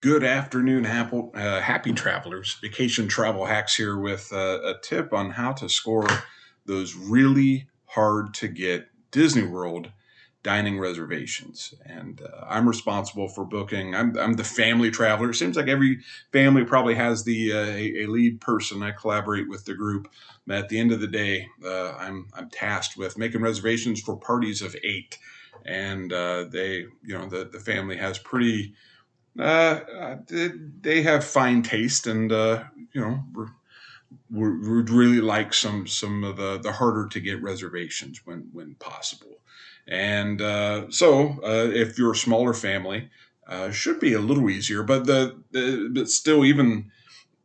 Good afternoon, happy travelers. Vacation travel hacks here with a tip on how to score those really hard to get Disney World dining reservations. And I'm responsible for booking. I'm the family traveler. It seems like every family probably has a lead person. I collaborate with the group. But at the end of the day, I'm tasked with making reservations for parties of eight. And the family has pretty they have fine taste, and would really like some of the harder to get reservations when possible. And if you're a smaller family, should be a little easier. But but still, even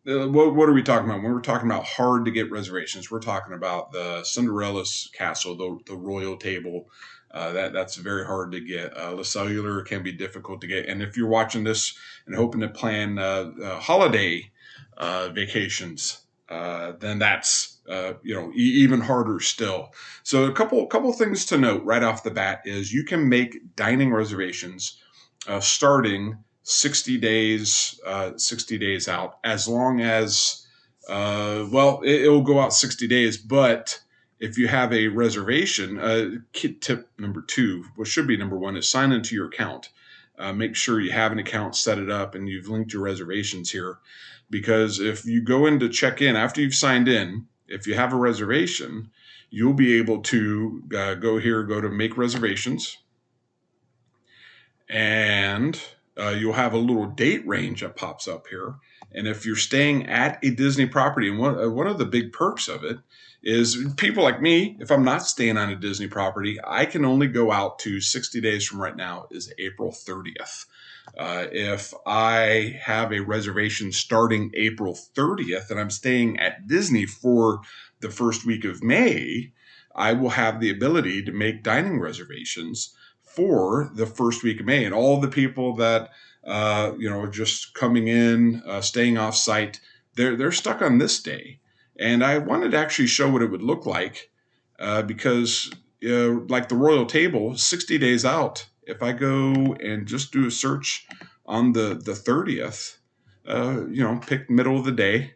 what are we talking about when we're talking about hard to get reservations? We're talking about the Cinderella's castle, the royal table. That's very hard to get. The cellular can be difficult to get, and if you're watching this and hoping to plan holiday vacations, then that's even harder still. So a couple things to note right off the bat is you can make dining reservations starting 60 days out, as long as it will go out 60 days. But if you have a reservation, kit tip number two, what should be number one, is sign into your account. Make sure you have an account, set it up, and you've linked your reservations here. Because if you go in to check in after you've signed in, if you have a reservation, you'll be able to go to make reservations, and you'll have a little date range that pops up here. And if you're staying at a Disney property, and one of the big perks of it is people like me, if I'm not staying on a Disney property, I can only go out to 60 days from right now is April 30th. If I have a reservation starting April 30th and I'm staying at Disney for the first week of May, I will have the ability to make dining reservations for the first week of May. And all the people that just coming in, staying off site, they're stuck on this day. And I wanted to actually show what it would look like, because like the Royal Table, 60 days out, if I go and just do a search on the 30th, pick middle of the day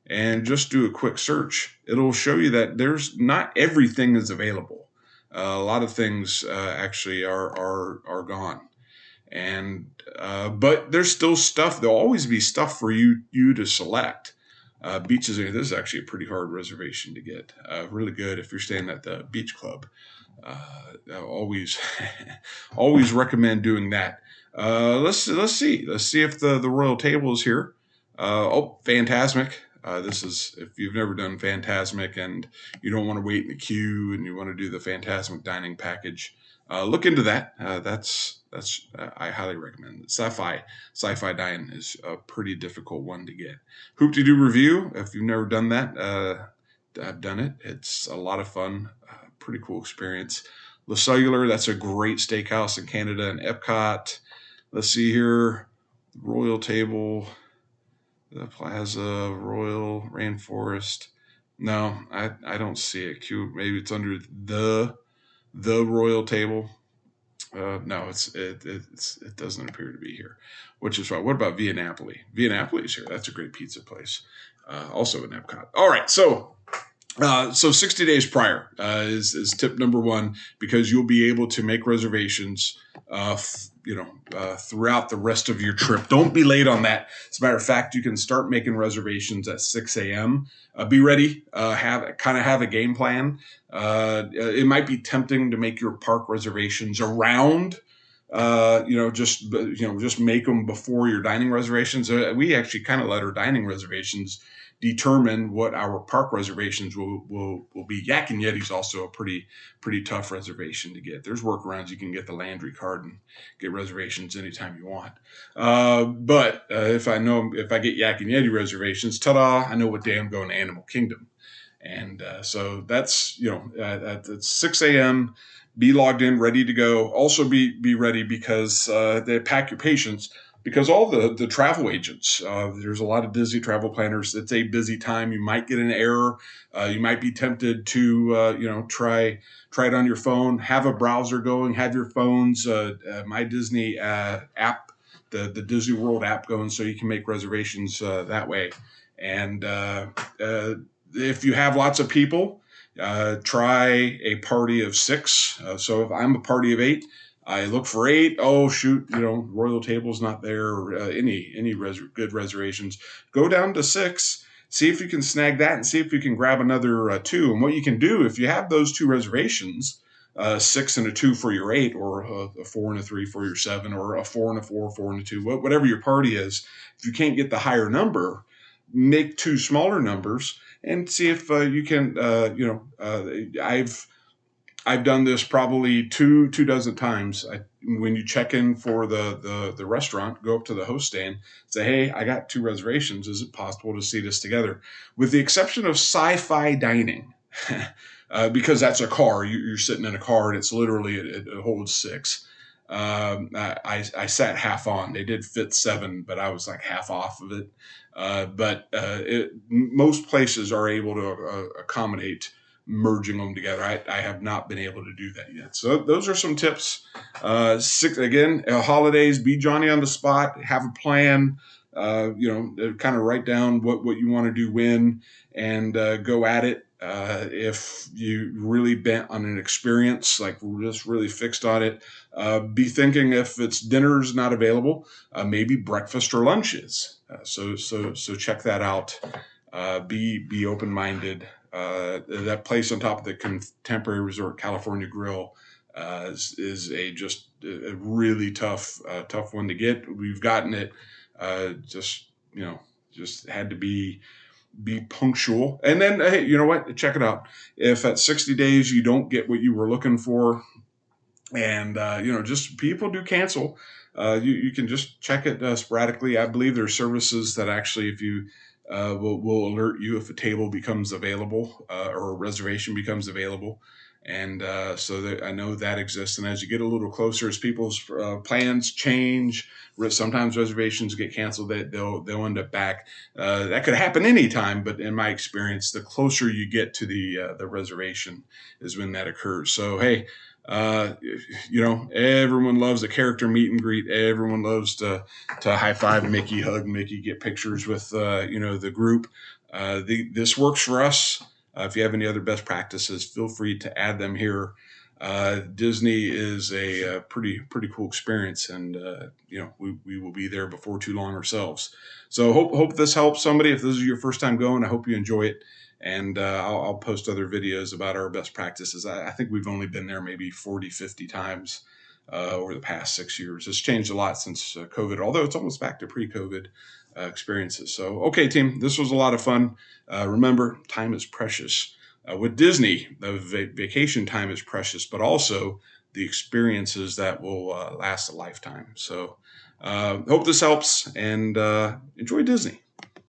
and just do a quick search, it'll show you that there's not everything is available. A lot of things actually are gone. And but there's still stuff. There'll always be stuff for you to select. Beaches. This is actually a pretty hard reservation to get. Really good if you're staying at the beach club. Always always recommend doing that. Let's see if the royal table is here. Phantasmic. This is if you've never done Phantasmic and you don't want to wait in the queue and you want to do the Phantasmic dining package. Look into that. That's I highly recommend it. Sci-fi dining is a pretty difficult one to get. Hoop to do review. If you've never done that, I've done it. It's a lot of fun. Pretty cool experience. Le Cellular, that's a great steakhouse in Canada and Epcot. Let's see here. Royal Table, the Plaza, Royal Rainforest. No, I don't see it. Maybe it's under the Royal Table. No, it doesn't appear to be here, which is fine. What about Via Napoli? Via Napoli is here. That's a great pizza place, also in Epcot. All right, so 60 days prior is tip number one, because you'll be able to make reservations, throughout the rest of your trip. Don't be late on that. As a matter of fact, you can start making reservations at 6 a.m. Be ready. Have a game plan. It might be tempting to make your park reservations around. Just make them before your dining reservations. We actually kind of let our dining reservations determine what our park reservations will be. Yak and Yeti's also a pretty tough reservation to get. There's workarounds. You can get the Landry card and get reservations anytime you want. But if I get Yak and Yeti reservations, ta-da! I know what day I'm going to Animal Kingdom, and so that's at 6 a.m. Be logged in, ready to go. Also be ready, because they pack your patience. Because all the travel agents, there's a lot of Disney travel planners. It's a busy time. You might get an error. You might be tempted to, try it on your phone. Have a browser going. Have your phone's My Disney app the Disney World app going so you can make reservations that way. And if you have lots of people, try a party of 6. So if I'm a party of 8, I look for 8. Oh shoot, Royal Table's not there. Or, any good reservations. Go down to 6. See if you can snag that, and see if you can grab another 2. And what you can do if you have those 2 reservations, 6 and a 2 for your 8, or a 4 and a 3 for your 7, or a 4 and a 4, 4 and a 2, whatever your party is. If you can't get the higher number, make 2 smaller numbers and see if you can. I've done this probably two dozen times. When you check in for the restaurant, go up to the host stand, say, "Hey, I got 2 reservations. Is it possible to seat us together?" With the exception of sci-fi dining, because that's a car. You're sitting in a car, and it's literally it holds 6. I sat half on. They did fit 7, but I was like half off of it. Most places are able to accommodate merging them together. I have not been able to do that yet. So those are some tips. 6 again, holidays, be Johnny on the spot, have a plan, kind of write down what you want to do when, and go at it. If you really bent on an experience, like just really fixed on it, be thinking if it's dinner's not available, maybe breakfast or lunch is. So check that out. Be open-minded. That place on top of the Contemporary Resort California Grill is a really tough one to get. We've gotten it. Just had to be punctual. And then, hey, you know what? Check it out. If at 60 days you don't get what you were looking for, and just people do cancel, you can just check it sporadically. I believe there are services that actually, if you will alert you if a table becomes available or a reservation becomes available. And so I know that exists. And as you get a little closer, as people's plans change, sometimes reservations get canceled. They'll end up back. That could happen anytime, but in my experience, the closer you get to the reservation is when that occurs. So hey, everyone loves a character meet and greet. Everyone loves to high five Mickey, hug Mickey, get pictures with the group. This works for us. If you have any other best practices, feel free to add them here. Disney is a pretty cool experience, and we will be there before too long ourselves. So hope this helps somebody. If this is your first time going, I hope you enjoy it. And I'll post other videos about our best practices. I think we've only been there maybe 40, 50 times over the past 6 years. It's changed a lot since COVID, although it's almost back to pre-COVID experiences. So, okay, team, this was a lot of fun. Remember, time is precious. With Disney, the vacation time is precious, but also the experiences that will last a lifetime. So hope this helps, and enjoy Disney.